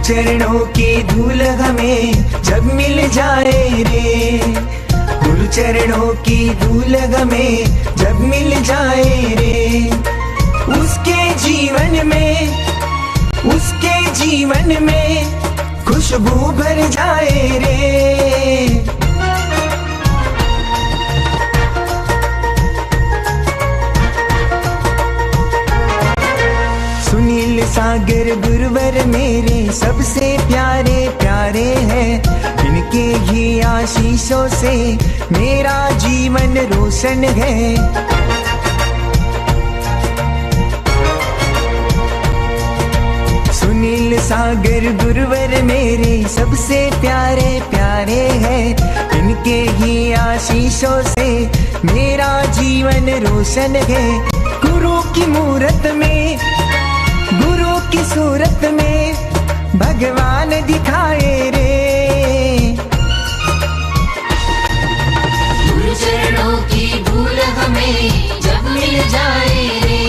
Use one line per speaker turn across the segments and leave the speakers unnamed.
चरणों की धूल हमें जब मिल जाए रे, गुरु चरणों की धूल हमें जब मिल जाए रे, उसके जीवन में खुशबू भर जाए रे। सुनील सागर गुरुवर मेरे सबसे प्यारे प्यारे हैं, इनके ही आशीषों से मेरा जीवन रोशन है। सुनील सागर गुरुवर मेरे सबसे प्यारे प्यारे हैं, इनके ही आशीषों से मेरा जीवन रोशन है। गुरु की मूरत में, गुरु की सूरत में भगवान दिखाए रे,
गुरु चरणों की धूल हमें जब मिल जाए रे,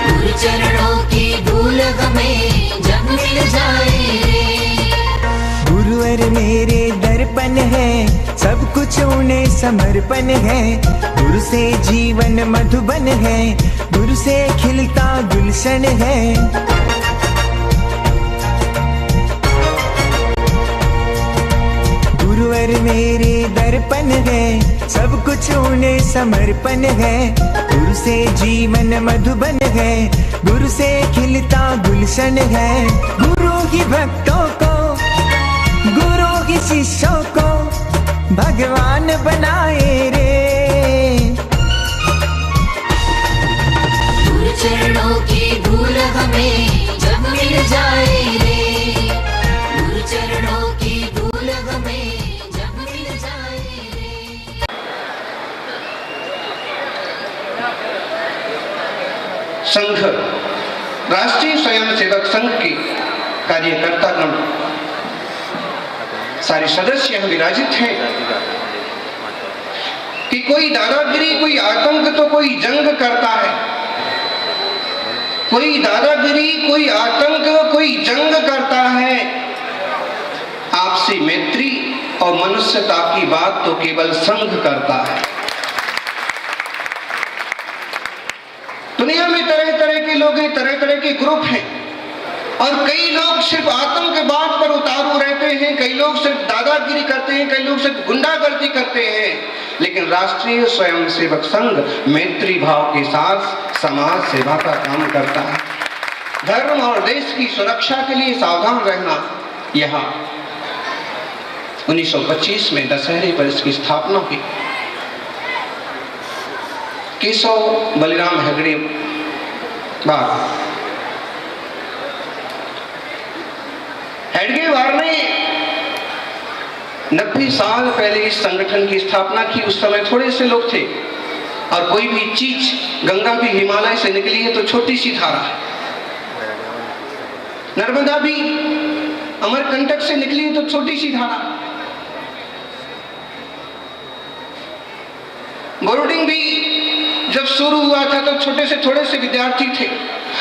गुरु चरणों की धूल हमें जब मिल जाए रे।
गुरुवर मेरे दर्पण है, सब कुछ उन्हें समर्पण है, गुरु से जीवन मधुबन है, गुरु से खिलता गुलशन है। गुरुवर मेरे दर्पण है, सब कुछ उन्हें समर्पण है, गुरु से जीवन मधुबन है, गुरु से खिलता गुलशन है। गुरु ही भक्तों को, गुरु ही शिष्यों को भगवान बनाए रे,
गुरु चरणों की धूल हमें जब मिल जाए रे, गुरु चरणों की धूल हमें जब मिल जाए रे।
संघ राष्ट्रीय स्वयंसेवक संघ के कार्यकर्तागण सारे सदस्य यहाँ विराजित हैं कि कोई दादागिरी, कोई आतंक तो कोई जंग करता है, कोई दादागिरी, कोई आतंक, कोई जंग करता है। आपसी मैत्री और मनुष्यता की बात तो केवल संघ करता है। दुनिया में तरह तरह के लोग हैं, तरह तरह के ग्रुप हैं, और कई लोग सिर्फ आतंकवाद पर उतारू रहते हैं, कई लोग सिर्फ दादागिरी करते हैं, कई लोग सिर्फ गुंडागर्दी करते हैं, लेकिन राष्ट्रीय स्वयंसेवक संघ मैत्री भाव के साथ समाज सेवा का काम करता है। धर्म और देश की सुरक्षा के लिए सावधान रहना। यहाँ 1925 में दशहरे पर इसकी स्थापना हुई। केशव बलिराम हेगड़े हेडगेवार ने 90 साल पहले इस संगठन की स्थापना की। उस समय थोड़े से लोग थे, और कोई भी चीज गंगा भी हिमालय से निकली है तो छोटी सी धारा है, नर्मदा भी अमरकंटक से निकली है तो छोटी सी धारा, बोर्डिंग भी जब शुरू हुआ था तो छोटे से थोड़े से विद्यार्थी थे।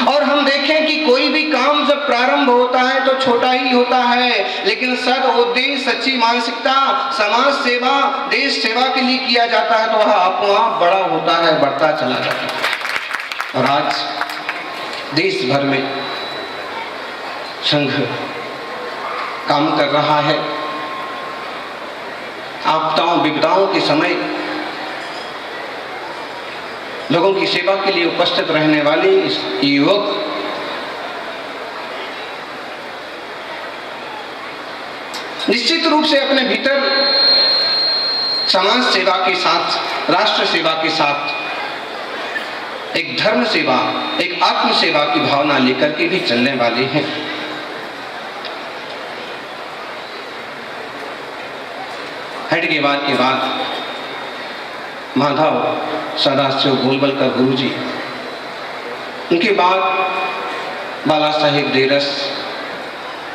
और हम देखें कि कोई भी काम जब प्रारंभ होता है तो छोटा ही होता है, लेकिन सद उद्देश्य, सच्ची मानसिकता, समाज सेवा, देश सेवा के लिए किया जाता है तो वह अपना बड़ा होता है, बढ़ता चला जाता है। और आज देश भर में संघ काम कर रहा है। आपदाओं विपदाओं के समय लोगों की सेवा के लिए उपस्थित रहने वाले इस युवक निश्चित रूप से अपने भीतर समाज सेवा के साथ, राष्ट्र सेवा के साथ एक धर्म सेवा, एक आत्म सेवा की भावना लेकर के भी चलने वाले हैं। हेडगेवार के बाद माधव सदाशिव गोलवलकर गुरु जी, उनके बाद बाला साहेब देरस,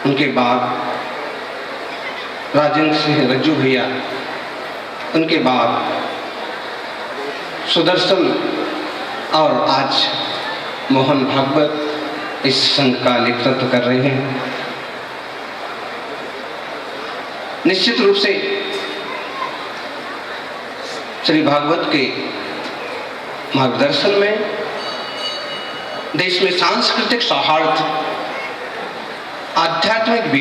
उनके बाद राजेंद्र सिंह रज्जू भैया, उनके बाद सुदर्शन, और आज मोहन भागवत इस संघ का नेतृत्व कर रहे हैं। निश्चित रूप से श्री भागवत के मार्गदर्शन में देश में सांस्कृतिक सौहार्द, आध्यात्मिक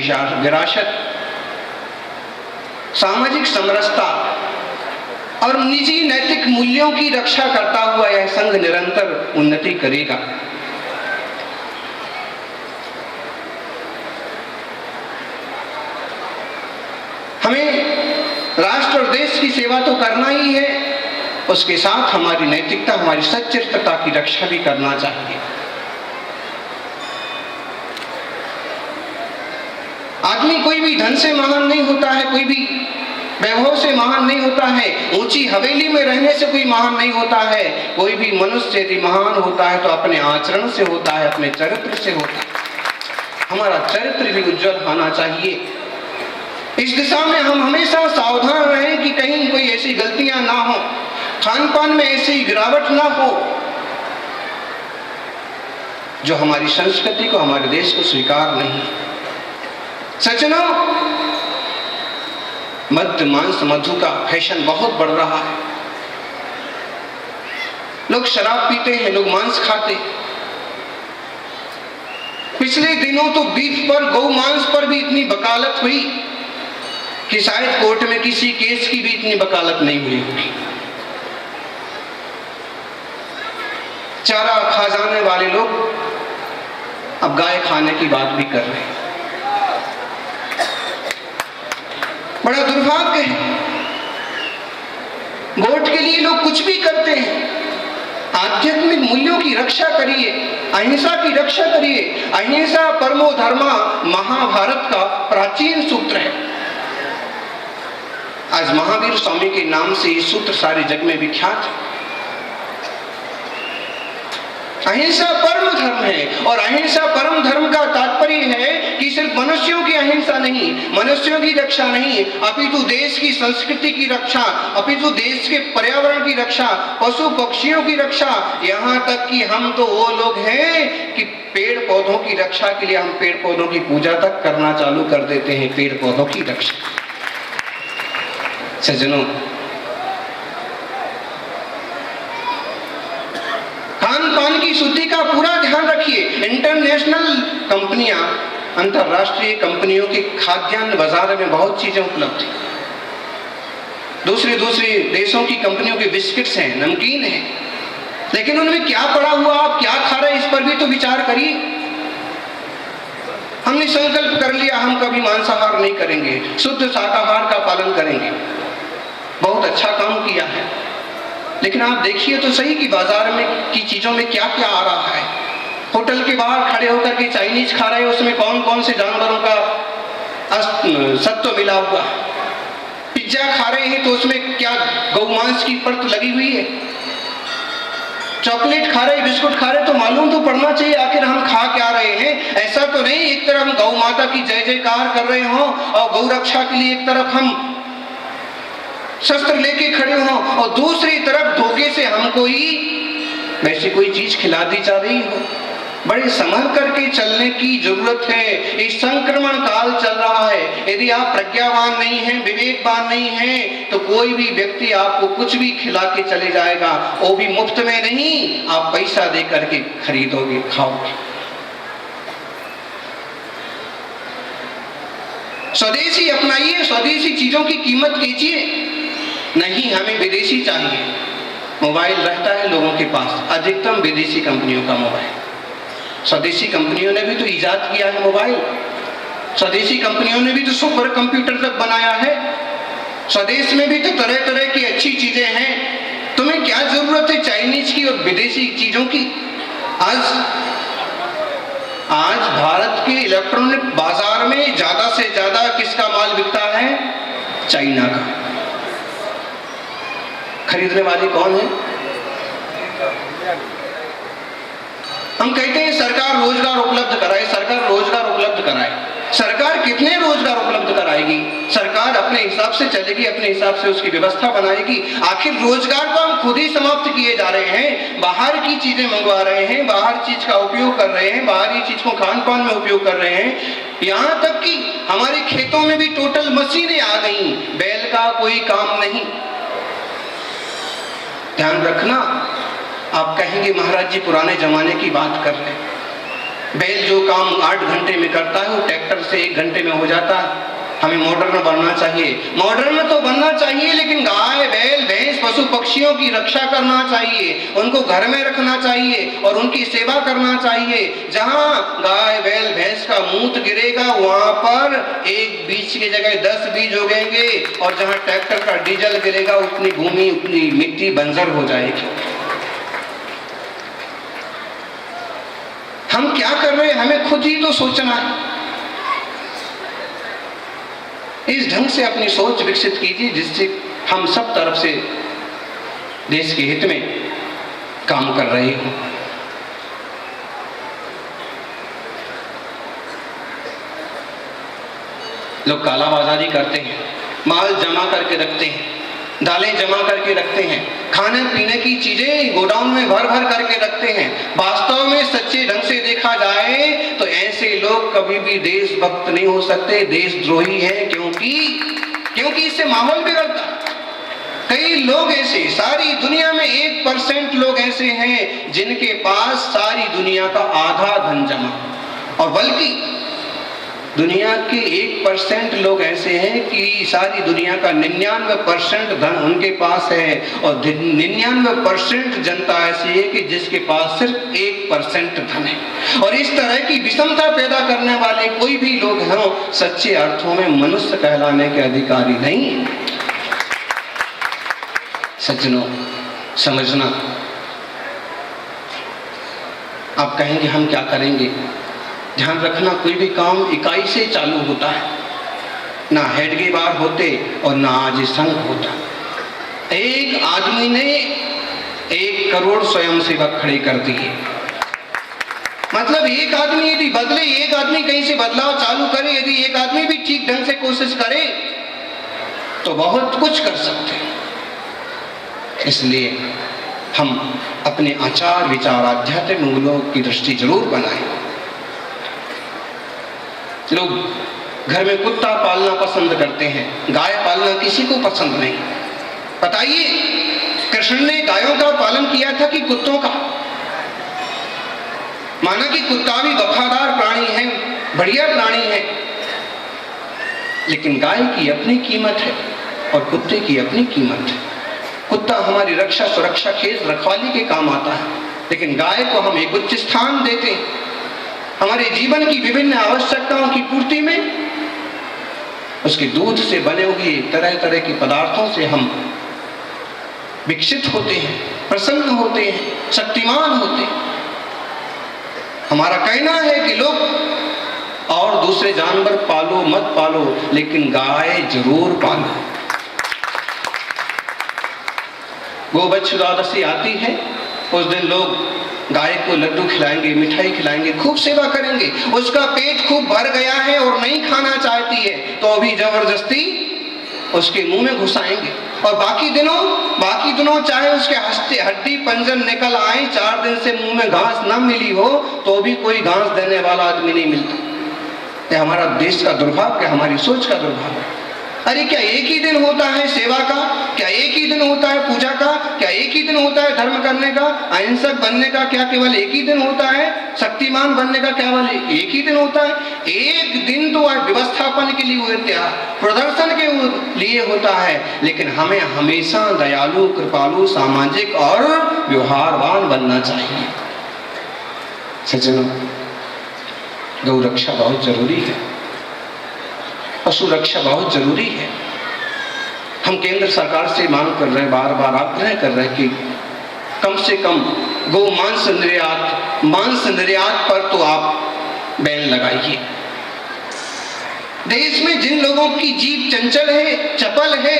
विरासत, सामाजिक समरसता और निजी नैतिक मूल्यों की रक्षा करता हुआ यह संघ निरंतर उन्नति करेगा। हमें राष्ट्र और देश की सेवा तो करना ही है, उसके साथ हमारी नैतिकता, हमारी सच्चरित्रता की रक्षा भी करना चाहिए। आदमी कोई भी धन से महान नहीं होता है, कोई भी वैभव से महान नहीं होता है, ऊंची हवेली में रहने से कोई महान नहीं होता है। कोई भी मनुष्य यदि महान होता है तो अपने आचरण से होता है, अपने चरित्र से होता है। हमारा चरित्र भी उज्जवल होना चाहिए। इस दिशा में हम हमेशा सावधान रहें कि कहीं कोई ऐसी गलतियां ना हो, खान पान में ऐसी गिरावट ना हो जो हमारी संस्कृति को, हमारे देश को स्वीकार नहीं। सज्जनों, मद्य मांस मधु का फैशन बहुत बढ़ रहा है। लोग शराब पीते हैं, लोग मांस खाते। पिछले दिनों तो बीफ पर, गौ मांस पर भी इतनी वकालत हुई कि शायद कोर्ट में किसी केस की भी इतनी वकालत नहीं हुई होगी। चारा खा जाने वाले लोग अब गाय खाने की बात भी कर रहे हैं। बड़ा दुर्भाग्य है। वोट के लिए लोग कुछ भी करते हैं। आध्यात्मिक मूल्यों की रक्षा करिए, अहिंसा की रक्षा करिए। अहिंसा परमो धर्मा महाभारत का प्राचीन सूत्र है। आज महावीर स्वामी के नाम से ये सूत्र सारे जग में विख्यात है। अहिंसा परम धर्म है, और अहिंसा परम धर्म का तात्पर्य है कि सिर्फ मनुष्यों की अहिंसा नहीं, मनुष्यों की रक्षा नहीं, अपितु देश की संस्कृति की रक्षा, अपितु देश के पर्यावरण की रक्षा, पशु पक्षियों की रक्षा। यहाँ तक कि हम तो वो लोग हैं कि पेड़ पौधों की रक्षा के लिए हम पेड़ पौधों की पूजा तक करना चालू कर देते हैं। पेड़ पौधों की रक्षा। सज्जनों, खान पान की शुद्धि का पूरा ध्यान रखिए। इंटरनेशनल कंपनियां, अंतरराष्ट्रीय कंपनियों के खाद्यान्न बाजार में बहुत चीजें उपलब्ध हैं। दूसरे देशों की कंपनियों के बिस्किट्स हैं, नमकीन हैं, लेकिन उनमें क्या पड़ा हुआ, आप क्या खा रहे हैं, इस पर भी तो विचार करिए। हमने संकल्प कर लिया हम कभी मांसाहार नहीं करेंगे, शुद्ध शाकाहार का पालन करेंगे। बहुत अच्छा काम किया है, लेकिन आप देखिए तो सही कि बाजार में की चीजों में क्या क्या आ रहा है। होटल के बाहर खड़े होकर के चाइनीज खा रहे हैं, उसमें कौन कौन से जानवरों का सत्व मिला हुआ। पिज्जा खा रहे हैं तो उसमें क्या गौमांस की परत लगी हुई है। चॉकलेट खा रहे, बिस्कुट खा रहे, तो मालूम तो पड़ना चाहिए आखिर हम खा क्या रहे हैं। ऐसा तो नहीं एक तरफ हम गौ माता की जय जयकार कर रहे हो और गौ रक्षा के लिए एक तरफ हम शस्त्र लेके खड़े हो और दूसरी तरफ धोखे से हमको ही वैसी कोई चीज खिला दी जा रही हो। बड़े संभल करके चलने की जरूरत है। इस संक्रमण काल चल रहा है। यदि आप प्रज्ञावान नहीं हैं, विवेकवान नहीं हैं, तो कोई भी व्यक्ति आपको कुछ भी खिला के चले जाएगा, वो भी मुफ्त में नहीं, आप पैसा दे करके खरीदोगे, खाओगे। स्वदेशी अपनाइए, स्वदेशी चीजों की कीमत कीजिए। नहीं, हमें विदेशी चाहिए। मोबाइल रहता है लोगों के पास, अधिकतम विदेशी कंपनियों का मोबाइल। स्वदेशी कंपनियों ने भी तो इजाद किया है मोबाइल, स्वदेशी कंपनियों ने भी तो सुपर कंप्यूटर तक बनाया है, स्वदेश में भी तो तरह तरह की अच्छी चीजें हैं। तुम्हें क्या जरूरत है चाइनीज की और विदेशी चीजों की। आज भारत के इलेक्ट्रॉनिक बाजार में ज्यादा से ज्यादा किसका माल बिकता है? चाइना का। खरीदने वाले कौन है? हम कहते हैं सरकार रोजगार उपलब्ध कराए, सरकार रोजगार उपलब्ध कराए। सरकार कितने रोजगार उपलब्ध कराएगी? सरकार अपने हिसाब से चलेगी, अपने हिसाब से उसकी व्यवस्था बनाएगी। आखिर रोजगार को हम खुद ही समाप्त किए जा रहे हैं। बाहर की चीजें मंगवा रहे हैं, बाहर चीज का उपयोग कर रहे हैं, बाहरी चीज को खान पान में उपयोग कर रहे हैं। यहाँ तक कि हमारे खेतों में भी टोटल मशीनें आ गई, बैल का कोई काम नहीं। ध्यान रखना, आप कहेंगे महाराज जी पुराने जमाने की बात कर रहे हैं। बैल जो काम 8 घंटे में करता है वो ट्रैक्टर से 1 घंटे में हो जाता है। हमें मॉडर्न बनना चाहिए, मॉडर्न तो बनना चाहिए, लेकिन गाय बैल भैंस पशु पक्षियों की रक्षा करना चाहिए, उनको घर में रखना चाहिए और उनकी सेवा करना चाहिए। जहाँ गाय बैल भैंस का मूत गिरेगा वहां पर एक बीज की जगह 10 बीज उगेंगे, और जहाँ ट्रैक्टर का डीजल गिरेगा उतनी भूमि उतनी मिट्टी बंजर हो जाएगी। हम क्या कर रहे हैं, हमें खुद ही तो सोचना है। इस ढंग से अपनी सोच विकसित कीजिए जिससे हम सब तरफ से देश के हित में काम कर रहे हों। लोग कालाबाजारी करते हैं, माल जमा करके रखते हैं, दालें जमा करके रखते हैं, खाने पीने की चीजें गोडाउन में भर भर करके रखते हैं। वास्तव में सच्चे ढंग से देखा जाए तो ऐसे लोग कभी भी देशभक्त नहीं हो सकते, देशद्रोही हैं, क्योंकि इससे माहौल बिगड़ता है। कई लोग ऐसे, सारी दुनिया में 1% लोग ऐसे हैं जिनके पास सारी दुनिया का आधा धन जमा, और बल्कि दुनिया के 1% लोग ऐसे हैं कि सारी दुनिया का 99% धन उनके पास है, और 99% जनता ऐसी है कि जिसके पास सिर्फ 1% धन है। और इस तरह की विषमता पैदा करने वाले कोई भी लोग हों, सच्चे अर्थों में मनुष्य कहलाने के अधिकारी नहीं है। सज्जनों, समझना। आप कहेंगे हम क्या करेंगे? ध्यान रखना, कोई भी काम इकाई से चालू होता है, ना हेड के बार होते और ना आज संघ होता। एक आदमी ने 1 करोड़ स्वयंसेवक खड़े कर दिए। मतलब एक आदमी यदि बदले, एक आदमी कहीं से बदलाव चालू करे, यदि एक आदमी भी ठीक ढंग से कोशिश करे तो बहुत कुछ कर सकते हैं। इसलिए हम अपने आचार विचार आध्यात्मिक मूल्यों की दृष्टि जरूर बनाएं। लोग घर में कुत्ता पालना पसंद करते हैं, गाय पालना किसी को पसंद नहीं। बताइए, कृष्ण ने गायों का पालन किया था कि कुत्तों का? माना कि कुत्ता भी वफादार प्राणी है, बढ़िया प्राणी है, लेकिन गाय की अपनी कीमत है और कुत्ते की अपनी कीमत है। कुत्ता हमारी रक्षा सुरक्षा खेत रखवाली के काम आता है, लेकिन गाय को हम एक उच्च स्थान देते हैं। हमारे जीवन की विभिन्न आवश्यकताओं की पूर्ति में उसके दूध से बने हुए तरह तरह के पदार्थों से हम विकसित होते हैं, प्रसन्न होते हैं, शक्तिमान होते हैं। हमारा कहना है कि लोग और दूसरे जानवर पालो मत पालो, लेकिन गाय जरूर पालो। गोवत्स द्वादशी आती है, उस दिन लोग गाय को लड्डू खिलाएंगे, मिठाई खिलाएंगे, खूब सेवा करेंगे। उसका पेट खूब भर गया है और नहीं खाना चाहती है तो अभी जबरदस्ती उसके मुंह में घुसाएंगे, और बाकी दिनों चाहे उसके हड्डी पंजन निकल आए, 4 दिन से मुंह में घास न मिली हो तो भी कोई घास देने वाला आदमी नहीं मिलता। यह हमारा देश का दुर्भाग्य, हमारी सोच का दुर्भाग्य है। अरे क्या एक ही दिन होता है सेवा का? क्या एक ही दिन होता है पूजा का? क्या एक ही दिन होता है धर्म करने का, अहिंसक बनने का? क्या केवल एक ही दिन होता है शक्तिमान बनने का? केवल एक ही दिन होता है? एक दिन तो व्यवस्थापन के लिए होता है, प्रदर्शन के लिए होता है, लेकिन हमें हमेशा दयालु, कृपालु, सामाजिक और व्यवहारवान बनना चाहिए। सज्जनों, गौ रक्षा बहुत जरूरी है, पशु रक्षा बहुत जरूरी है। हम केंद्र सरकार से मांग कर रहे, बार बार आग्रह कर रहे कि कम से कम गौ मांस निर्यात पर तो आप बैन लगाइए। देश में जिन लोगों की जीभ चंचल है, चपल है,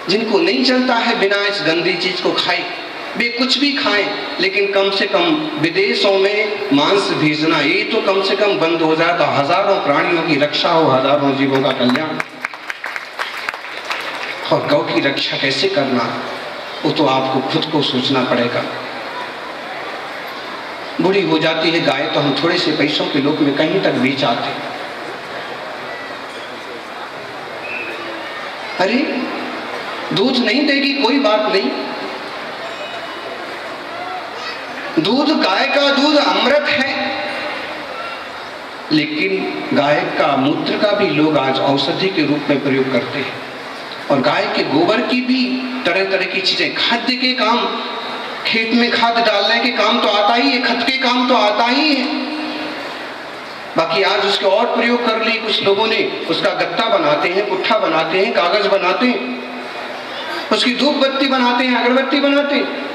जिनको नहीं चलता है बिना इस गंदी चीज को खाए, वे कुछ भी खाएं, लेकिन कम से कम विदेशों में मांस भेजना ये तो कम से कम बंद हो जाए तो हजारों प्राणियों की रक्षा हो, हजारों जीवों का कल्याण। और गौ की रक्षा कैसे करना वो तो आपको खुद को सोचना पड़ेगा। बूढ़ी हो जाती है गाय तो हम थोड़े से पैसों के लोक में कहीं तक बेच आते। अरे दूध नहीं देगी कोई बात नहीं, दूध गाय का दूध अमृत है, लेकिन गाय का मूत्र का भी लोग आज औषधि के रूप में प्रयोग करते हैं, और गाय के गोबर की भी तरह तरह की चीजें, खाद्य के काम, खेत में खाद डालने के काम तो आता ही है, खत के काम तो आता ही है। बाकी आज उसके और प्रयोग कर लिए कुछ लोगों ने, उसका गत्ता बनाते हैं, पुट्ठा बनाते हैं, कागज बनाते हैं, उसकी धूप बत्ती बनाते हैं, अगरबत्ती बनाते हैं।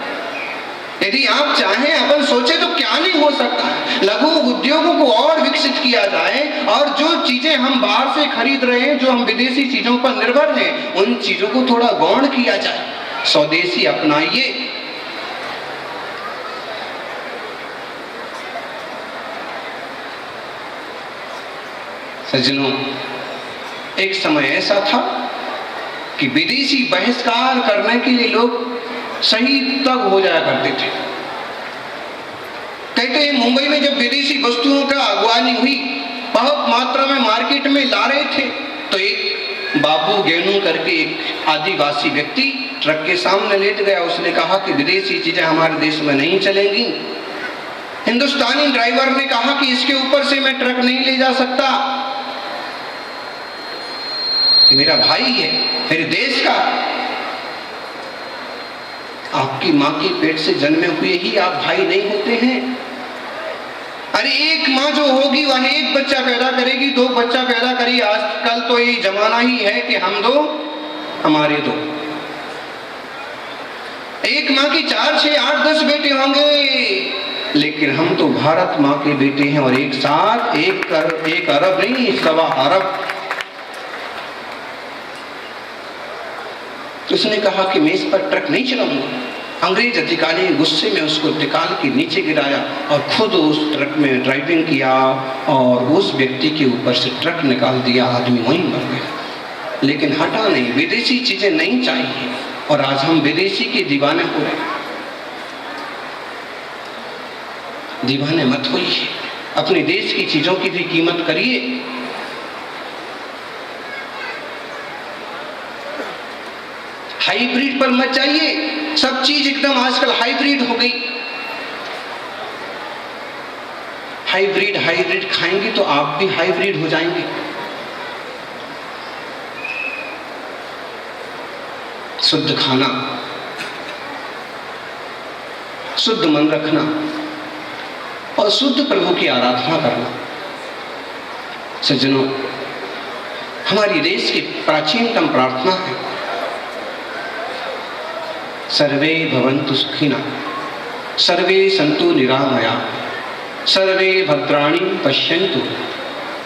यदि आप चाहें, अपन सोचे तो क्या नहीं हो सकता। लघु उद्योगों को और विकसित किया जाए, और जो चीजें हम बाहर से खरीद रहे हैं, जो हम विदेशी चीजों पर निर्भर हैं, उन चीजों को थोड़ा गौण किया जाए, स्वदेशी अपनाइए। सज्जनों, एक समय ऐसा था कि विदेशी बहिष्कार करने के लिए लोग सही तक हो जाया करते थे। कहते हैं मुंबई में जब विदेशी वस्तुओं का अगवानी हुई, बहुत मात्रा में मार्केट में ला रहे थे, तो एक बाबू गेनू करके एक आदिवासी व्यक्ति ट्रक के सामने लेट गया। उसने कहा कि विदेशी चीजें हमारे देश में नहीं चलेंगी। हिंदुस्तानी ड्राइवर ने कहा कि इसके ऊपर से मैं ट्रक नहीं ले जा सकता, ये मेरा भाई है, मेरे देश का। आपकी माँ के पेट से जन्मे हुए ही आप भाई नहीं होते हैं। अरे एक माँ जो होगी वह एक बच्चा पैदा करेगी, 2 बच्चा पैदा करेगी। आजकल तो ये जमाना ही है कि हम 2 हमारे 2। एक माँ की 4, 6, 8, 10 बेटे होंगे, लेकिन हम तो भारत माँ के बेटे हैं, और एक साथ एक अरब नहीं, 1.25 अरब। तो उसने कहा कि मैं इस पर ट्रक नहीं चलाऊंगा। अंग्रेज अधिकारी ने गुस्से में उसको निकाल के नीचे गिराया और खुद उस ट्रक में ड्राइविंग किया, और उस व्यक्ति के ऊपर से ट्रक निकाल दिया। आदमी वहीं मर गया। लेकिन हटा नहीं, विदेशी चीजें नहीं चाहिए, और आज हम विदेशी के दीवाने हो रहे हैं। दीवाने मत होइए, अपने देश की चीजों की भी कीमत करिए। हाइब्रिड पर मत जाइए, सब चीज एकदम आजकल हाइब्रिड हो गई। हाइब्रिड खाएंगे तो आप भी हाइब्रिड हो जाएंगे। शुद्ध खाना, शुद्ध मन रखना, और शुद्ध प्रभु की आराधना करना। सज्जनों, हमारी देश की प्राचीनतम प्रार्थना है, सर्वे भवन्तु सुखिनः, सर्वे सन्तु निरामया, सर्वे भद्राणि पश्यन्तु,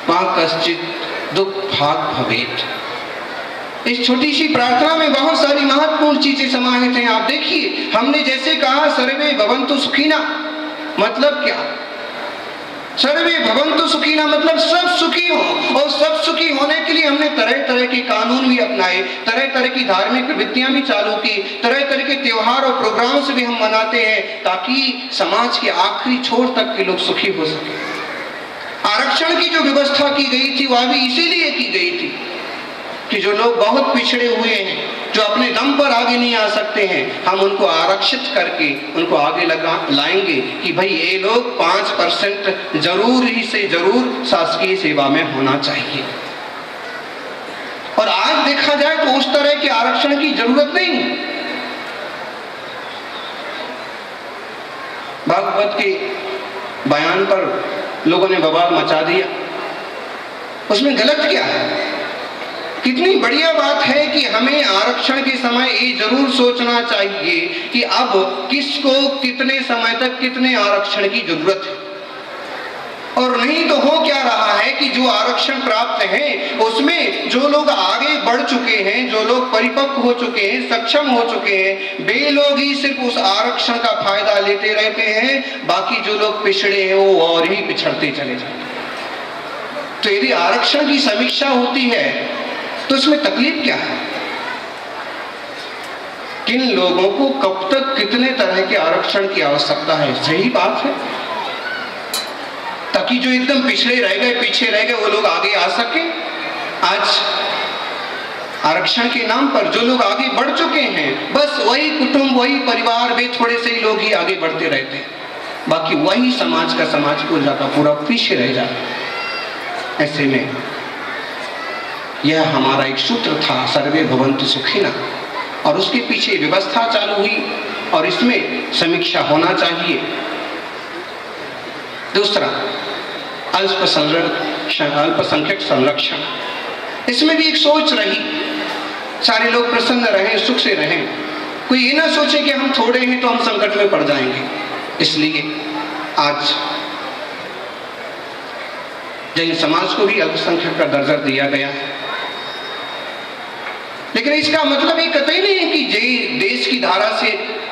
मा कश्चित् दुःखभाग् भवेत्। इस छोटी सी प्रार्थना में बहुत सारी महत्वपूर्ण चीजें समाहित हैं। आप देखिए, हमने जैसे कहा सर्वे भवन्तु सुखिनः, मतलब क्या? सर्वे भवन्तु सुखिनः मतलब सब सुखी हो, और सब सुखी होने के लिए हमने तरह तरह के कानून भी अपनाए, तरह तरह की धार्मिक प्रवृत्तियां भी चालू की, तरह तरह के त्योहार और प्रोग्राम्स भी हम मनाते हैं, ताकि समाज के आखिरी छोर तक के लोग सुखी हो सके। आरक्षण की जो व्यवस्था की गई थी वह भी इसीलिए की गई थी कि जो लोग बहुत पिछड़े हुए हैं, जो अपने दम पर आगे नहीं आ सकते हैं, हम उनको आरक्षित करके उनको आगे लाएंगे कि भाई ये लोग 5% जरूर ही से जरूर शासकीय सेवा में होना चाहिए। और आज देखा जाए तो उस तरह के आरक्षण की जरूरत नहीं। भागवत के बयान पर लोगों ने बवाल मचा दिया, उसमें गलत क्या है? कितनी बढ़िया बात है कि हमें आरक्षण के समय ये जरूर सोचना चाहिए कि अब किसको कितने समय तक कितने आरक्षण की जरूरत है, और नहीं तो हो क्या रहा है कि जो आरक्षण प्राप्त है उसमें जो लोग आगे बढ़ चुके हैं, जो लोग परिपक्व हो चुके हैं, सक्षम हो चुके हैं, वे लोग ही सिर्फ उस आरक्षण का फायदा लेते रहते हैं, बाकी जो लोग पिछड़े हैं वो और ही पिछड़ते चले जाते हैं। तो यदि आरक्षण की समीक्षा होती है तो इसमें तकलीफ क्या है? किन लोगों को कब तक कितने तरह के आरक्षण की आवश्यकता है? सही बात है, ताकि जो एकदम पिछड़े रह गए, पीछे रह गए, वो लोग आगे आ सके। आज आरक्षण के नाम पर जो लोग आगे बढ़ चुके हैं, बस वही कुटुंब, वही परिवार, वे थोड़े से ही लोग ही आगे बढ़ते रहते हैं, बाकी वही समाज का समाज पूरा का पूरा पीछे रह जाता। ऐसे में यह हमारा एक सूत्र था, सर्वे भवन्तु सुखिनः, और उसके पीछे व्यवस्था चालू हुई और इसमें समीक्षा होना चाहिए। दूसरा, अल्पसंख्यक संरक्षण, इसमें भी एक सोच रही, सारे लोग प्रसन्न रहें, सुख से रहें, कोई ये ना सोचे कि हम थोड़े हैं तो हम संकट में पड़ जाएंगे। इसलिए आज जैन समाज को भी अल्पसंख्यक का दर्जा दिया गया, लेकिन इसका मतलब ये कतई नहीं है कि देश की धारा से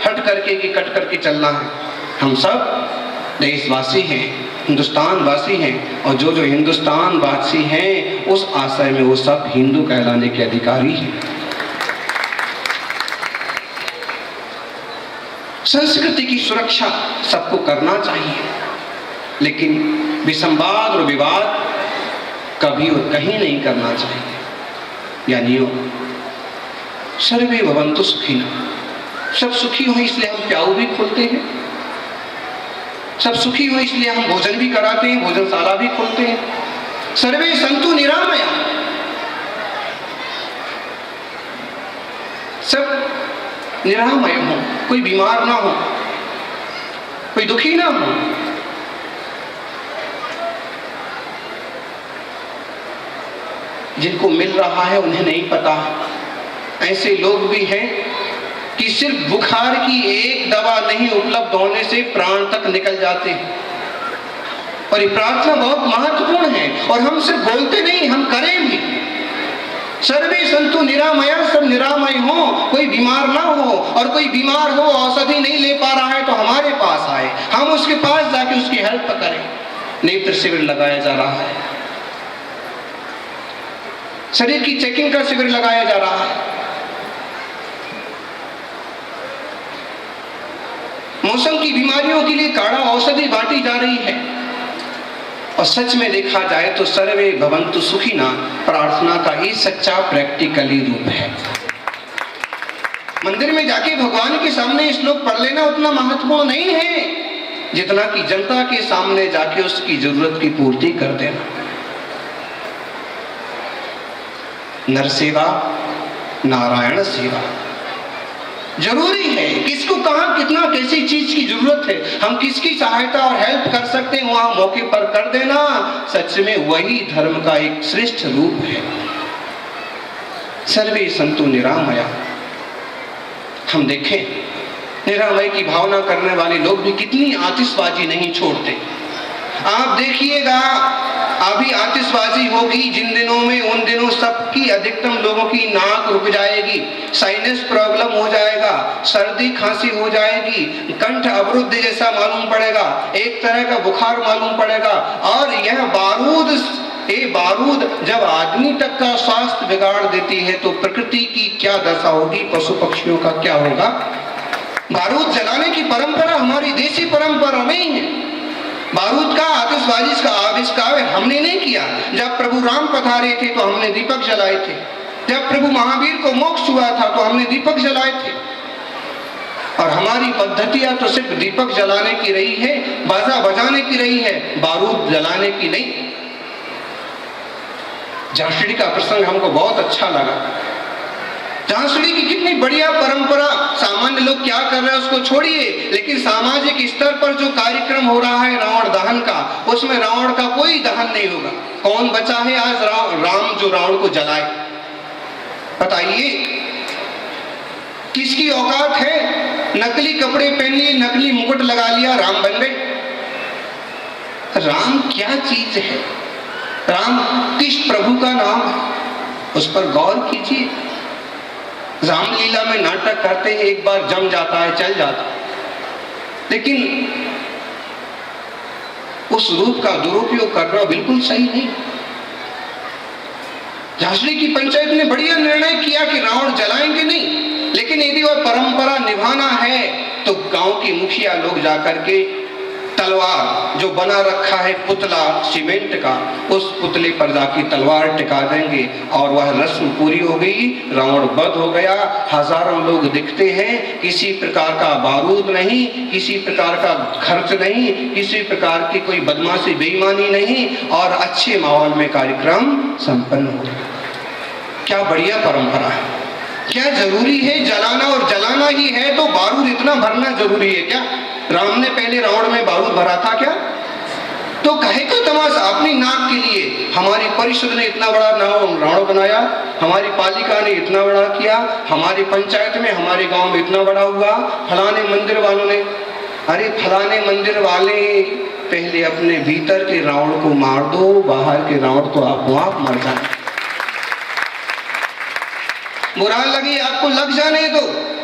हट करके कि कट करके चलना है। हम सब देशवासी हैं, हिंदुस्तान वासी हैं, और जो जो हिंदुस्तान वासी हैं उस आशय में वो सब हिंदू कहलाने के अधिकारी हैं। संस्कृति की सुरक्षा सबको करना चाहिए, लेकिन विसंवाद और विवाद कभी और कहीं नहीं करना चाहिए। यानी सर्वे भवन्तु सुखिनः, सब सुखी हो इसलिए हम प्याऊ भी खोलते हैं, सब सुखी हो इसलिए हम भोजन भी कराते हैं, भोजनशाला भी खोलते हैं। सर्वे सन्तु निरामया, सब निरामय हो, कोई बीमार ना हो, कोई दुखी ना हो। जिनको मिल रहा है उन्हें नहीं पता, ऐसे लोग भी हैं कि सिर्फ बुखार की एक दवा नहीं उपलब्ध होने से प्राण तक निकल जाते हैं। और ये प्रार्थना बहुत महत्वपूर्ण है, और हम सिर्फ बोलते नहीं, हम करें भी। सर्वे सन्तु निरामया, सब निरामय हो, कोई बीमार ना हो, और कोई बीमार हो औषधि नहीं ले पा रहा है तो हमारे पास आए, हम उसके पास जाके उसकी हेल्प करें। नेत्र शिविर लगाया जा रहा है, शरीर की चेकिंग का शिविर लगाया जा रहा है, मौसम की बीमारियों के लिए काढ़ा औषधि बांटी जा रही है। और सच में देखा जाए तो सर्वे भवन्तु सुखिनः प्रार्थना का ही सच्चा प्रैक्टिकली रूप है। मंदिर में जाके भगवान के सामने श्लोक पढ़ लेना उतना महत्वपूर्ण नहीं है जितना कि जनता के सामने जाके उसकी जरूरत की पूर्ति कर देना। नर सेवा नारायण सेवा जरूरी है। किसको कहां कितना कैसी चीज की जरूरत है, हम किसकी सहायता और हेल्प कर सकते हैं, वहां मौके पर कर देना सच में वही धर्म का एक श्रेष्ठ रूप है। सर्वे सन्तु निरामया, हम देखें निरामय की भावना करने वाले लोग भी कितनी आतिशबाजी नहीं छोड़ते। आप देखिएगा अभी आतिशबाजी होगी जिन दिनों में, उन दिनों सबकी अधिकतम लोगों की नाक रुक जाएगी, साइनस प्रॉब्लम हो जाएगा, सर्दी खांसी हो जाएगी, कंठ अवरुद्ध जैसा मालूम पड़ेगा, एक तरह का बुखार मालूम पड़ेगा। और यह बारूद जब आदमी तक का स्वास्थ्य बिगाड़ देती है तो प्रकृति की क्या दशा होगी, पशु पक्षियों का क्या होगा। बारूद जलाने की परंपरा हमारी देसी परंपरा नहीं है। बारूद का आतिशबाजी का आविष्कार हमने नहीं किया। जब प्रभु राम पधारे थे तो हमने दीपक जलाए थे, जब प्रभु महावीर को मोक्ष हुआ था तो हमने दीपक जलाए थे। और हमारी पद्धतियां तो सिर्फ दीपक जलाने की रही है, बाजा बजाने की रही है, बारूद जलाने की नहीं। झांसड़ी का प्रसंग हमको बहुत अच्छा लगा। झांसड़ी की कितनी बढ़िया परंपरा, सामान्य लोग क्या कर रहे हैं उसको छोड़िए, लेकिन सामाजिक स्तर पर जो कार्यक्रम हो रहा है रावण दहन का, उसमें रावण का कोई दहन नहीं होगा। कौन बचा है आज राम जो रावण को जलाए? बताइए किसकी औकात है? नकली कपड़े पहन लिए, नकली मुकुट लगा लिया, राम बन गए। राम क्या चीज है? राम किस प्रभु का नाम है, उस पर गौर कीजिए। रामलीला में नाटक करते हैं, एक बार जम जाता है, चल जाता है, लेकिन उस रूप का दुरुपयोग करना बिल्कुल सही नहीं। झांसड़ी की पंचायत ने बढ़िया निर्णय किया कि रावण जलाएंगे नहीं, लेकिन यदि वह परंपरा निभाना है तो गांव के मुखिया लोग जाकर के तलवार जो बना रखा है पुतला सीमेंट का, उस पुतले पर जाके तलवार टिका देंगे और वह रस्म पूरी हो गई, रावण वध हो गया। हजारों लोग दिखते हैं, किसी प्रकार का बारूद नहीं, किसी प्रकार का खर्च नहीं, किसी प्रकार की कोई बदमाशी बेईमानी नहीं, और अच्छे माहौल में कार्यक्रम संपन्न हो गया। क्या बढ़िया परंपरा है। क्या जरूरी है जलाना, और जलाना ही है तो बारूद इतना भरना जरूरी है क्या? राम ने पहले रावण में बारूद भरा था क्या? तो कहे को तमाशा अपनी नाक के लिए हमारी परिषद ने इतना बड़ा रावण बनाया, हमारी पालिका ने इतना बड़ा किया, हमारी पंचायत में हमारे गांव में इतना बड़ा हुआ, फलाने मंदिर वालों ने। अरे फलाने मंदिर वाले पहले अपने भीतर के रावण को मार दो, बाहर के रावण तो आप मर जाए। बुरा लगी आपको लग जाने दो,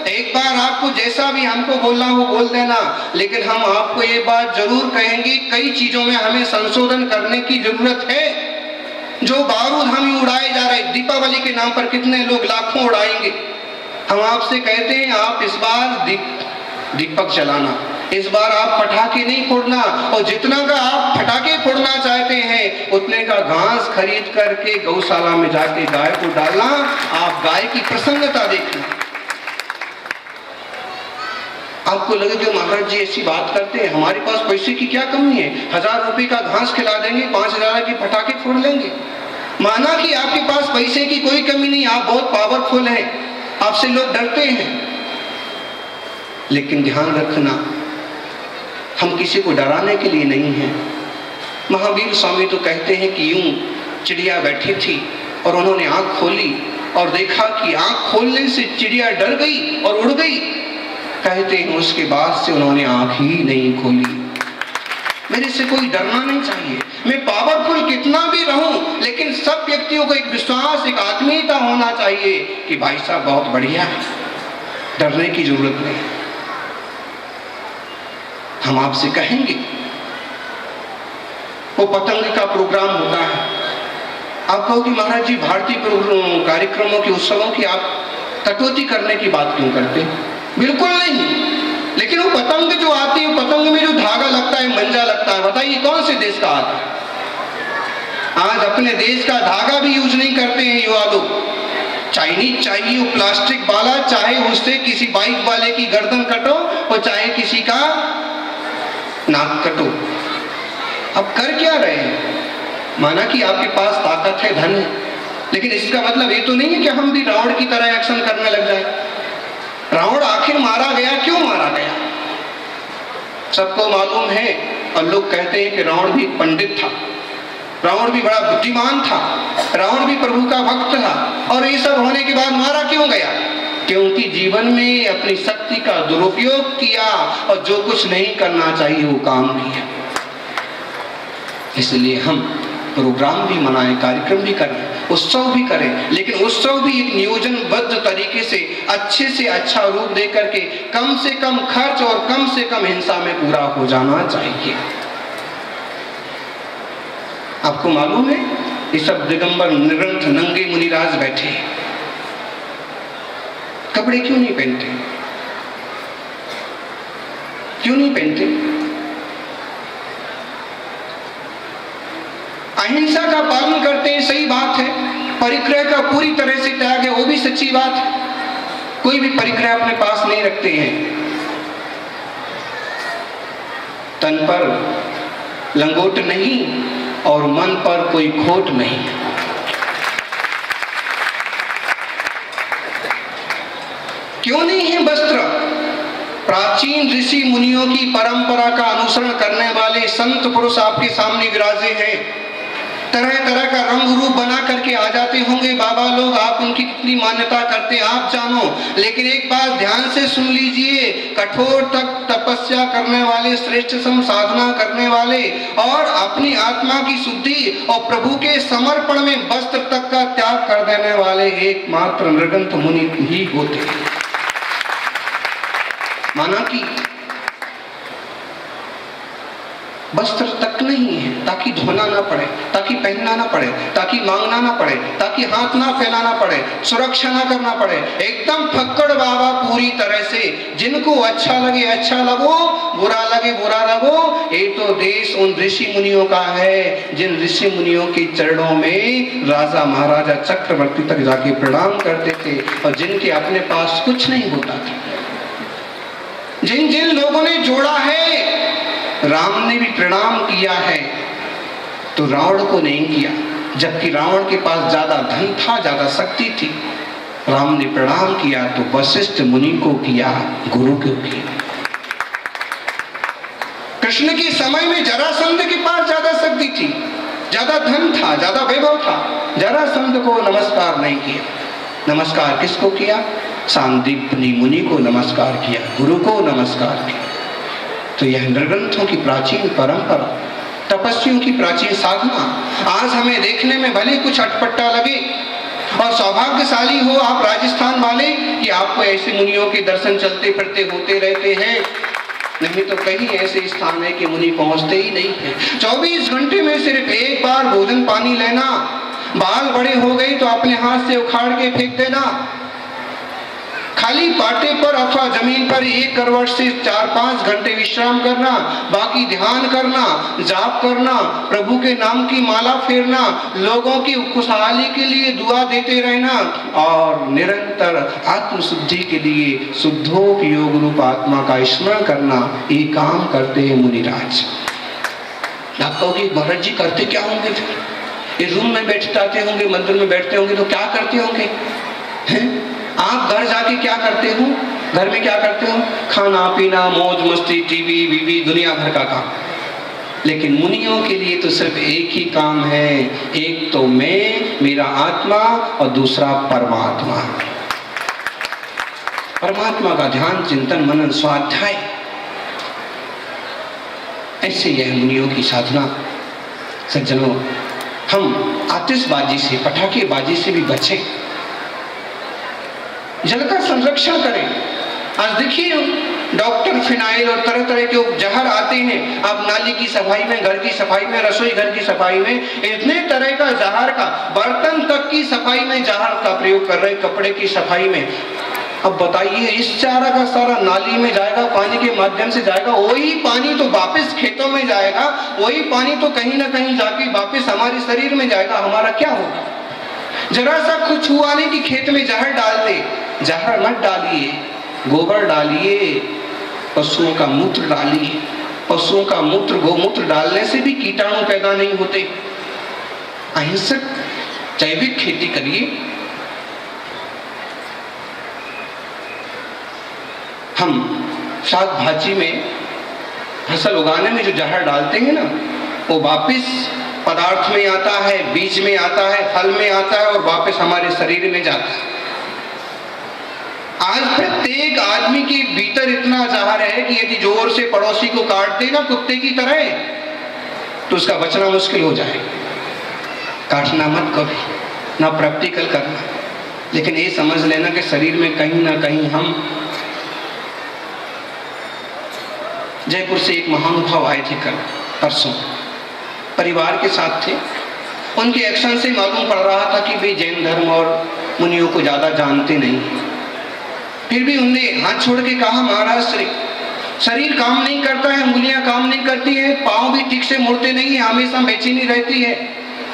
एक बार आपको जैसा भी हमको बोलना हो बोल देना, लेकिन हम आपको ये बात जरूर कहेंगे, कई चीजों में हमें संशोधन करने की जरूरत है। जो बारूद हम उड़ाए जा रहे, दीपावली के नाम पर कितने लोग लाखों उड़ाएंगे। हम आपसे कहते हैं आप इस बार दीपक जलाना, इस बार आप पटाखे नहीं फोड़ना, और जितना का आप पटाखे फोड़ना चाहते हैं उतने का घास खरीद करके गौशाला में जाके गाय को डालना। आप गाय की प्रसन्नता देखना। आपको लगे कि महाराज जी ऐसी बात करते हैं, हमारे पास पैसे की क्या कमी है, 1000 रुपए का घास खिला देंगे, 5000 की पटाखे फोड़ लेंगे। माना कि आपके पास पैसे की कोई कमी नहीं, आप बहुत पावरफुल हैं, आपसे लोग डरते हैं, लेकिन ध्यान रखना हम किसी को डराने के लिए नहीं हैं। महावीर स्वामी तो कहते हैं कि यूं चिड़िया बैठी थी और उन्होंने आंख खोली और देखा कि आंख खोलने से चिड़िया डर गई और उड़ गई। कहते हैं उसके बाद से उन्होंने आंख ही नहीं खोली। मेरे से कोई डरना नहीं चाहिए, मैं पावरफुल कितना भी रहूं, लेकिन सब व्यक्तियों को एक विश्वास, एक आत्मीयता होना चाहिए कि भाई साहब बहुत बढ़िया है, डरने की जरूरत नहीं। हम आपसे कहेंगे वो पतंग का प्रोग्राम होता है, आप कहो कि महाराज जी भारतीय कार्यक्रमों के उत्सवों की आप कटौती करने की बात क्यों करते? बिल्कुल नहीं, लेकिन वो पतंग जो आती है, पतंग में जो धागा लगता है, मंजा लगता है, बताइए कौन से देश का आता है? आज अपने देश का धागा भी यूज नहीं करते हैं युवा लोग, चाइनीज चाहिए, वो प्लास्टिक वाला, चाहे उससे किसी बाइक वाले की गर्दन कटो और चाहे किसी का नाक कटो। अब कर क्या रहे हैं? माना कि आपके पास ताकत है, धन है, लेकिन इसका मतलब ये तो नहीं है कि हम भी रावण की तरह एक्शन करने लग जाए। रावण आखिर मारा गया, क्यों मारा गया? सबको मालूम है, और लोग कहते हैं कि रावण भी पंडित था, रावण भी बड़ा बुद्धिमान था, रावण भी प्रभु का भक्त था, और ये सब होने के बाद मारा क्यों गया? क्योंकि जीवन में अपनी शक्ति का दुरुपयोग किया और जो कुछ नहीं करना चाहिए वो काम किया। इसलिए हम प्रोग्राम भी मनाएं, कार्यक्रम भी करें, उत्सव भी करें, लेकिन उत्सव भी एक नियोजनबद्ध तरीके से अच्छा रूप दे करके कम से कम खर्च और कम से कम हिंसा में पूरा हो जाना चाहिए। आपको मालूम है ये सब दिगंबर निरंथ नंगे मुनिराज बैठे हैं, कपड़े क्यों नहीं पहनते? क्यों नहीं पहनते? अहिंसा का पालन करते हैं, सही बात है, परिग्रह का पूरी तरह से त्याग है, वो भी सच्ची बात है, कोई भी परिग्रह अपने पास नहीं रखते हैं। तन पर लंगोट नहीं और मन पर कोई खोट नहीं। क्यों नहीं है वस्त्र? प्राचीन ऋषि मुनियों की परंपरा का अनुसरण करने वाले संत पुरुष आपके सामने विराजे हैं, तरह तरह का रंग रूप बना करके आ जाते होंगे बाबा लोग, आप उनकी कितनी मान्यता करते हैं आप जानो, लेकिन एक बात ध्यान से सुन लीजिए, कठोर तक तपस्या करने वाले, श्रेष्ठ साधना करने वाले और अपनी आत्मा की शुद्धि और प्रभु के समर्पण में वस्त्र तक का त्याग कर देने वाले एकमात्र नृगंथ मुनि ही होते हैं। माना कि वस्त्र तक नहीं है, ताकि धोना ना पड़े, ताकि पहनना ना पड़े, ताकि मांगना ना पड़े, ताकि हाथ ना फैलाना पड़े, सुरक्षा ना करना पड़े। एकदम फक्कड़ बाबा पूरी तरह से, जिनको अच्छा लगे अच्छा लगो, बुरा लगे बुरा लगो। ये तो देश उन ऋषि मुनियों का है जिन ऋषि मुनियों के चरणों में राजा महाराजा चक्रवर्ती तक जाके प्रणाम करते थे और जिनके अपने पास कुछ नहीं होता था। जिन जिन लोगों ने जोड़ा है, राम ने भी प्रणाम किया है तो रावण को नहीं किया, जबकि रावण के पास ज्यादा धन था, ज्यादा शक्ति थी। राम ने प्रणाम किया तो वशिष्ठ मुनि को किया, गुरु को किया। कृष्ण के समय में जरासंध के पास ज्यादा शक्ति थी, ज्यादा धन था, ज्यादा वैभव था, जरासंध को नमस्कार नहीं किया। नमस्कार किसको किया? सांदीपनि मुनि को नमस्कार किया, गुरु को नमस्कार किया। तो यह नृग्रंथों की प्राचीन परंपरा, तपस्वियों की प्राचीन साधना आज हमें देखने में भले कुछ अटपटा लगे, और सौभाग्यशाली हो आप राजस्थान वाले कि आपको ऐसे मुनियों के दर्शन चलते फिरते होते रहते हैं। नहीं तो कहीं ऐसे स्थान है कि मुनि पहुंचते ही नहीं थे। 24 घंटे में सिर्फ एक बार भोजन पानी लेना, बाल बड़े हो गए तो अपने हाथ से उखाड़ के फेंक देना, खाली पाटे पर अथवा जमीन पर एक करवट से 4-5 घंटे विश्राम करना, बाकी ध्यान करना, जाप करना, प्रभु के नाम की माला फेरना, लोगों की खुशहाली के लिए दुआ देते रहना और निरंतर आत्म शुद्धि के लिए शुद्धोक योग रूप आत्मा का स्मरण करना, ये काम करते हैं मुनिराज। आप कहोगे भरत जी करते क्या होंगे? फिर ये रूम में बैठ जाते होंगे, मंदिर में बैठते होंगे तो क्या करते होंगे? हैं? आप घर जाके क्या करते हो? घर में क्या करते हो? खाना पीना, मौज मस्ती, टीवी बीवी, दुनिया भर का काम। लेकिन मुनियों के लिए तो सिर्फ एक ही काम है, एक तो मैं, मेरा आत्मा, और दूसरा परमात्मा। परमात्मा का ध्यान, चिंतन, मनन, स्वाध्याय, ऐसे यह मुनियों की साधना। सज्जनों, हम आतिशबाजी से, पटाखेबाजी से भी बचें, जल का संरक्षण करें। आज देखिए डॉक्टर फिनाइल और तरह तरह के जहर आते हैं। आप नाली की सफाई में, घर की सफाई में, रसोई घर की सफाई में इतने तरह का जहर का, बर्तन तक की सफाई में जहर का प्रयोग कर रहे हैं, कपड़े की सफाई में। अब बताइए, इस सारा का सारा नाली में जाएगा, पानी के माध्यम से जाएगा, वही पानी तो वापस खेतों में जाएगा, वही पानी तो कहीं ना कहीं जाके वापस हमारे शरीर में जाएगा। हमारा क्या होगा? जरा सा कुछ हुआ नहीं कि खेत में जहर डाल दे। जहर मत डालिए, गोबर डालिए, पशुओं का मूत्र डालिए। पशुओं का मूत्र, गोमूत्र डालने से भी कीटाणु पैदा नहीं होते। अहिंसक जैविक खेती करिए। हम साग भाजी में, फसल उगाने में जो जहर डालते हैं ना, वो वापस पदार्थ में आता है, बीज में आता है, फल में आता है और वापस हमारे शरीर में जाता है। आज प्रत्येक आदमी के भीतर इतना जहर है कि यदि जोर से पड़ोसी को काट दे ना कुत्ते की तरह, तो उसका बचना मुश्किल हो जाए। काटना मत कभी, ना प्रैक्टिकल करना, लेकिन ये समझ लेना कि शरीर में कहीं ना कहीं हम। जयपुर से एक महानुभाव आए थे कल परसों, परिवार के साथ थे। उनके एक्शन से मालूम पड़ रहा था कि वे जैन धर्म और मुनियों को ज्यादा जानते नहीं। फिर भी उनने हाथ छोड़ के कहा, महाराज शरीर काम नहीं करता है, उंगलियां काम नहीं करती है, पांव भी ठीक से मुड़ते नहीं है, हमेशा बेचैनी रहती है,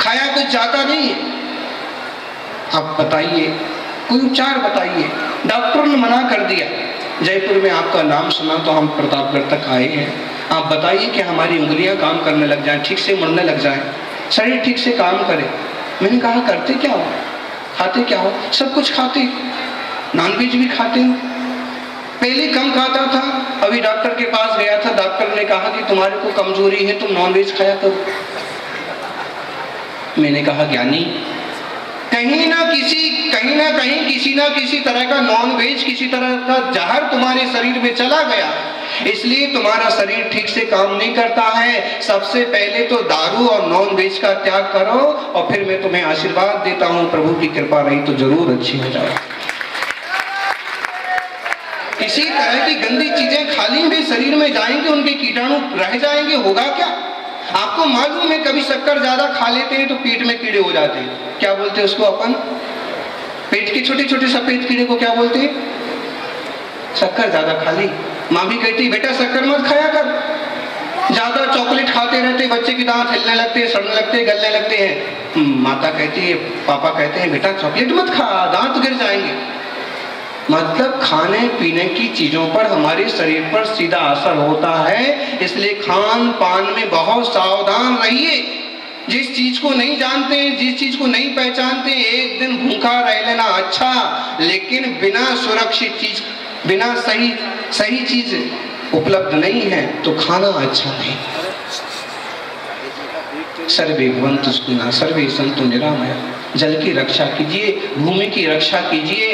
खाया कुछ जाता नहीं है। अब बताइए, कोई उपचार बताइए। डॉक्टर ने मना कर दिया। जयपुर में आपका नाम सुना तो हम प्रतापगढ़ तक आए हैं। आप बताइए कि हमारी उंगलियां काम करने लग जाएं, ठीक से मुड़ने लग जाएं, शरीर ठीक से काम करे। मैंने कहा करते क्या हो, खाते क्या हो? सब कुछ खाते, नॉनवेज भी खाते हो। पहले कम खाता था, अभी डॉक्टर के पास गया था, डॉक्टर ने कहा कि तुम्हारे को कमजोरी है, तुम नॉनवेज खाया करो। मैंने कहा ज्ञानी, कहीं ना कहीं किसी ना किसी तरह का नॉनवेज, किसी तरह का जहर तुम्हारे शरीर में चला गया, इसलिए तुम्हारा शरीर ठीक से काम नहीं करता है। सबसे पहले तो दारू और नॉनवेज का त्याग करो और फिर मैं तुम्हें आशीर्वाद देता हूँ, प्रभु की कृपा रही तो जरूर अच्छी हो जाए। इसी तरह की गंदी चीजें खाली में शरीर में जाएंगे, उनके कीटाणु रह जाएंगे, होगा क्या? आपको मालूम है कभी शक्कर ज्यादा खा लेते हैं तो पेट में कीड़े हो जाते हैं, क्या बोलते हैं उसको अपन? पेट के छोटे छोटे सफेद कीड़े को क्या बोलते हैं? शक्कर ज्यादा खा ली। माँ भी कहती बेटा शक्कर मत खाया कर, ज्यादा चॉकलेट खाते रहते बच्चे के दांत हिलने लगते हैं, सड़ने लगते हैं, गलने लगते हैं। माता कहती है, पापा कहते हैं बेटा चॉकलेट मत खा, दांत गिर जाएंगे। मतलब खाने पीने की चीजों पर हमारे शरीर पर सीधा असर होता है, इसलिए खान पान में बहुत सावधान रहिए। जिस चीज को नहीं जानते हैं, जिस चीज को नहीं पहचानते, एक दिन भूखा रह लेना अच्छा, लेकिन बिना सुरक्षित चीज, बिना सही चीज उपलब्ध नहीं है तो खाना अच्छा नहीं। सर्वे भवन्तु सुखिनः, सर्वे सन्तु निरामयाः। जल की रक्षा कीजिए, भूमि की रक्षा कीजिए।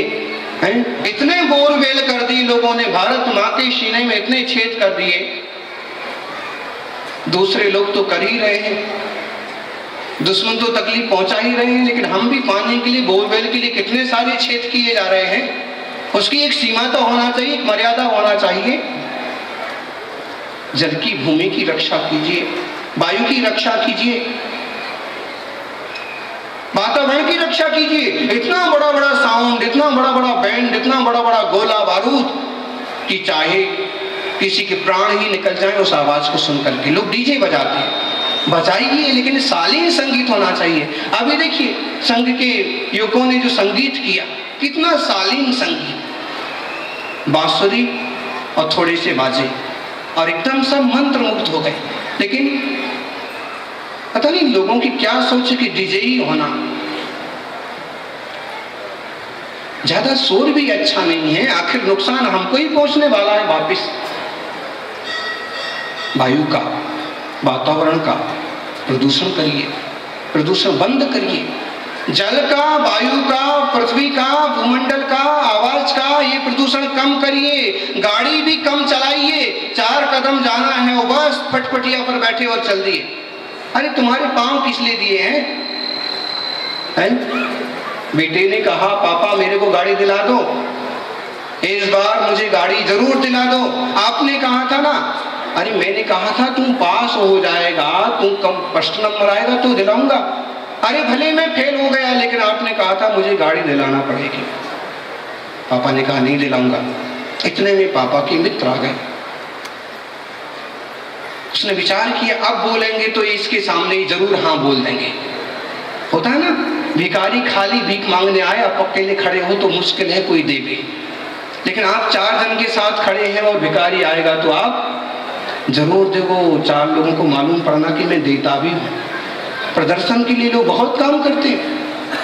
इतने बोरवेल कर दिए लोगों ने, भारत माँ के सीने में इतने छेद कर दिए, दूसरे लोग तो कर ही रहे हैं, दुश्मन तो तकलीफ पहुंचा ही रहे हैं, लेकिन हम भी पानी के लिए, बोरवेल के लिए कितने सारे छेद किए जा रहे हैं। उसकी एक सीमा तो होना चाहिए, एक मर्यादा होना चाहिए। जल की, भूमि की रक्षा कीजिए, वायु की रक्षा कीजिए, वातावरण की रक्षा कीजिए। इतना बड़ा बड़ा साउंड, इतना बड़ा बड़ा बैंड, इतना बड़ा बड़ा गोला बारूद कि चाहे किसी के प्राण ही निकल जाए उस आवाज को सुन करके। लोग डीजे बजाते हैं, बजाइए, लेकिन शालीन संगीत होना चाहिए। अभी देखिए संघ के युवकों ने जो संगीत किया, कितना शालीन संगीत, बांसुरी और थोड़े से बाजे, और एकदम सब मंत्र मुग्ध हो गए। लेकिन पता नहीं लोगों की क्या सोच है कि डीजे ही होना। ज्यादा शोर भी अच्छा नहीं है, आखिर नुकसान हमको ही पहुंचने वाला है वापिस। वायु का, वातावरण का प्रदूषण करिए, प्रदूषण बंद करिए। जल का, वायु का, पृथ्वी का, भूमंडल का, आवाज का, ये प्रदूषण कम करिए। गाड़ी भी कम चलाइए, 4 कदम जाना है वो बस फटफटिया पर बैठे और चल दिए। अरे तुम्हारे पांव किस लिए दिए हैं? बेटे ने कहा पापा मेरे को गाड़ी दिला दो, इस बार मुझे गाड़ी जरूर दिला दो। आपने कहा था ना, अरे मैंने कहा था तुम पास हो जाएगा, तुम कम फर्स्ट नंबर आएगा तो दिलाऊंगा। अरे भले मैं फेल हो गया, लेकिन आपने कहा था मुझे गाड़ी दिलाना पड़ेगी। पापा ने कहा नहीं दिलाऊंगा। इतने में पापा के मित्र आ गए। उसने विचार किया अब बोलेंगे तो इसके सामने ही जरूर हाँ बोल देंगे। होता है ना, भिखारी खाली भीख मांगने आए, आप अकेले खड़े हो तो मुश्किल है कोई दे भी, लेकिन आप 4 जन के साथ खड़े हैं और भिखारी आएगा तो आप जरूर देखो। 4 लोगों को मालूम पड़ना कि मैं देता भी हूँ। प्रदर्शन के लिए लोग बहुत काम करते हैं,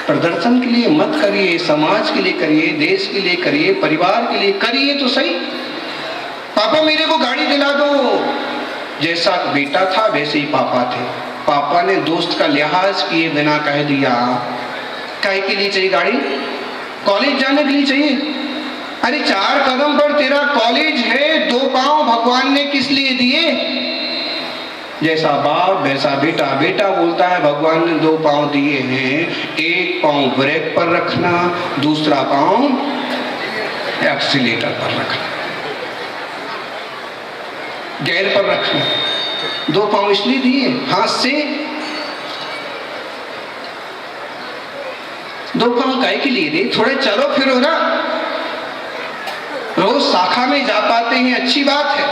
प्रदर्शन के लिए मत करिए, समाज के लिए करिए, देश के लिए करिए, परिवार के लिए करिए तो सही। पापा मेरे को गाड़ी दिला दो। जैसा बेटा था वैसे ही पापा थे। पापा ने दोस्त का लिहाज किए बिना कह दिया, काहे के लिए चाहिए गाड़ी? कॉलेज जाने के लिए चाहिए। अरे 4 कदम पर तेरा कॉलेज है, 2 पांव भगवान ने किस लिए दिए? जैसा बाप वैसा बेटा। बेटा बोलता है भगवान ने 2 पांव दिए हैं, एक पांव ब्रेक पर रखना, दूसरा पांव एक्सीलेटर पर रखना, गियर पर रखना। 2 पांव इसलिए दिए हाथ से, 2 पांव काहे के लिए दिए? थोड़े चलो फिरो ना, रोज शाखा में जा पाते हैं अच्छी बात है,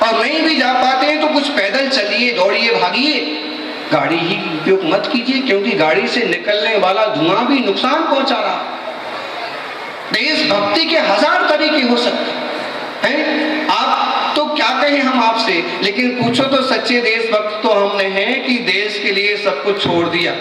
और नहीं भी जा पाते हैं तो कुछ पैदल चलिए, दौड़िए, भागिए। गाड़ी ही उपयोग मत कीजिए, क्योंकि गाड़ी से निकलने वाला धुआं भी नुकसान पहुंचा रहा। देशभक्ति के 1000 तरीके हो सकते हैं। आप तो क्या कहें हम आपसे, लेकिन पूछो तो सच्चे देशभक्त तो हमने हैं कि देश के लिए सब कुछ छोड़ दिया।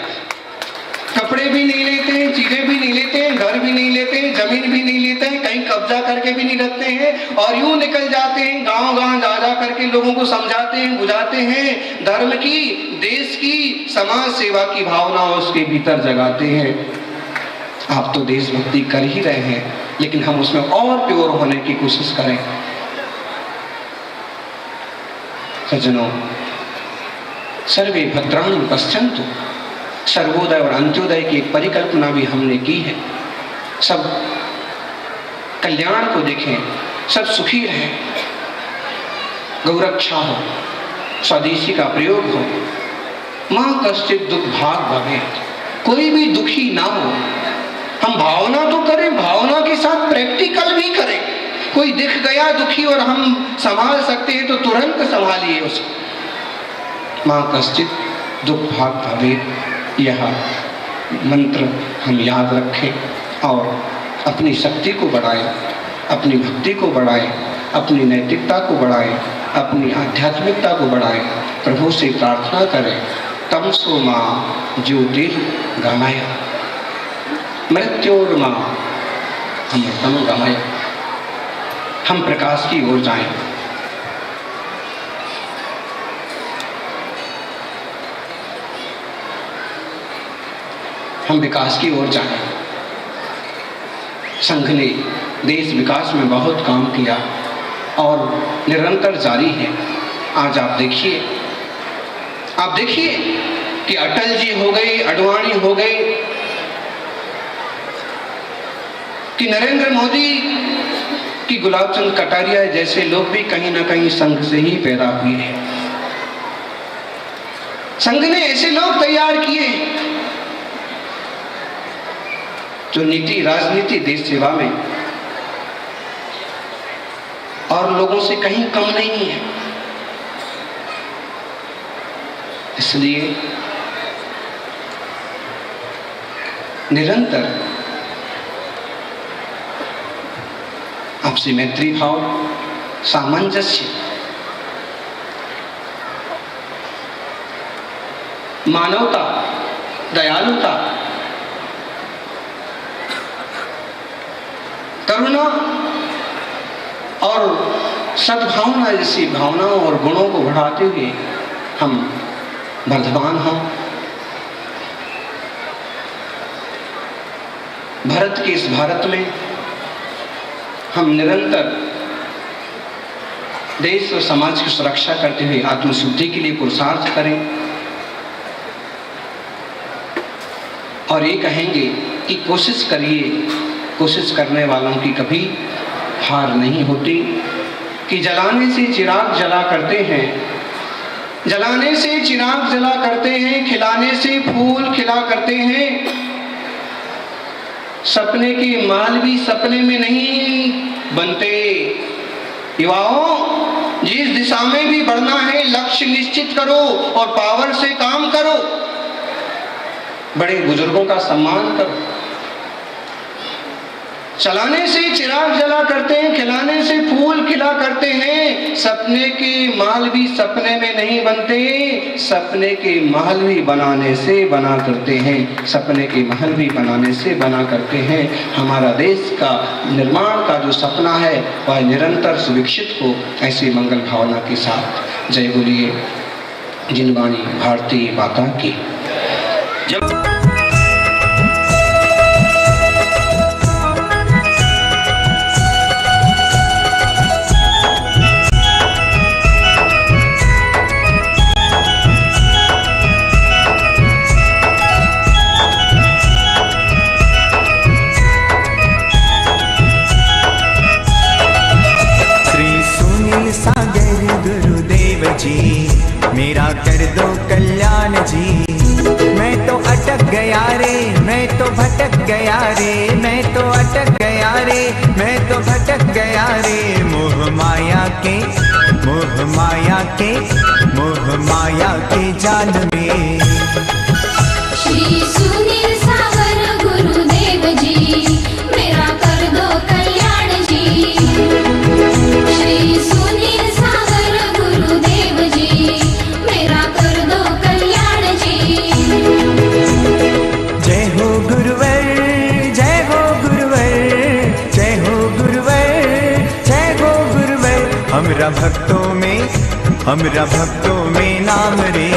कपड़े भी नहीं लेते हैं, चीजें भी नहीं लेते हैं, घर भी नहीं लेते हैं, जमीन भी नहीं लेते हैं, कहीं कब्जा करके भी नहीं रखते हैं, और यूं निकल जाते हैं गांव-गांव जा करके लोगों को समझाते हैं, बुझाते हैं, धर्म की, देश की, समाज सेवा की भावना उसके भीतर जगाते हैं। आप तो देशभक्ति कर ही रहे हैं, लेकिन हम उसमें और प्योर होने की कोशिश करें। सज्जनों, सर्वे भद्राणि पश्यन्तु, सर्वोदय और अंत्योदय की एक परिकल्पना भी हमने की है। सब कल्याण को देखें, सब सुखी रहें, गौरक्षा हो, स्वदेशी का प्रयोग हो। मां कश्चित दुख भाग भवे, कोई भी दुखी ना हो। हम भावना तो करें, भावना के साथ प्रैक्टिकल भी करें। कोई दिख गया दुखी और हम संभाल सकते हैं तो तुरंत संभालिए उसको। मां कश्चित दुख भाग भवे, यह मंत्र हम याद रखें और अपनी शक्ति को बढ़ाएं, अपनी भक्ति को बढ़ाएं, अपनी नैतिकता को बढ़ाएं, अपनी आध्यात्मिकता को बढ़ाएं। प्रभु से प्रार्थना करें, तमसो मां ज्योतिर्गमय मृत्योर्मा अमृतम गमय। हम प्रकाश की ओर जाएं। हम विकास की ओर जाएं। संघ ने देश विकास में बहुत काम किया और निरंतर जारी है। आज आप देखिए कि अटल जी हो गए, आडवाणी हो गए, कि नरेंद्र मोदी, कि गुलाब चंद कटारिया जैसे लोग भी कहीं ना कहीं संघ से ही पैदा हुए हैं। संघ ने ऐसे लोग तैयार किए जो नीति राजनीति देश सेवा में और लोगों से कहीं कम नहीं है। इसलिए निरंतर आपसी मैत्री भाव, सामंजस्य, मानवता, दयालुता, करुणा और सद्भावना जैसी भावनाओं और गुणों को बढ़ाते हुए हम वर्धमान हों। भारत के इस भारत में हम निरंतर देश और समाज की सुरक्षा करते हुए आत्मशुद्धि के लिए पुरुषार्थ करें और ये कहेंगे कि कोशिश करिए, कोशिश करने वालों की कभी हार नहीं होती। कि जलाने से चिराग जला करते हैं, जलाने से चिराग जला करते हैं, खिलाने से फूल खिला करते हैं। सपने के माल भी सपने में नहीं बनते। युवाओं, जिस दिशा में भी बढ़ना है लक्ष्य निश्चित करो और पावर से काम करो। बड़े बुजुर्गों का सम्मान करो। चलाने से चिराग जला करते हैं, खिलाने से फूल खिला करते हैं। सपने के महल भी सपने में नहीं बनते, सपने के महल भी बनाने से बना करते हैं। सपने के महल भी बनाने से बना करते हैं। हमारा देश का निर्माण का जो सपना है वह निरंतर सुविकसित हो, ऐसी मंगल भावना के साथ जय बोलिए जिनवाणी भारती माता की।
मेरा कर दो कल्याण जी। मैं तो अटक गया रे, मैं तो भटक गया रे, मैं तो अटक गया रे, मैं तो भटक गया रे। मोह माया के, मोह माया के, मोह माया के जाल में।
श्री सुनील सागर गुरुदेव जी, मेरा कर दो कल्याण जी। श्री सुनील सागर गुरुदेव जी, मेरा कर दो कल्याण जी।
जय हो गुरुवर, जय हो गुरुवर, जय हो गुरुवर, जय हो गुरुवर। हमरा भक्तों में, हमरा भक्तों में नाम रे।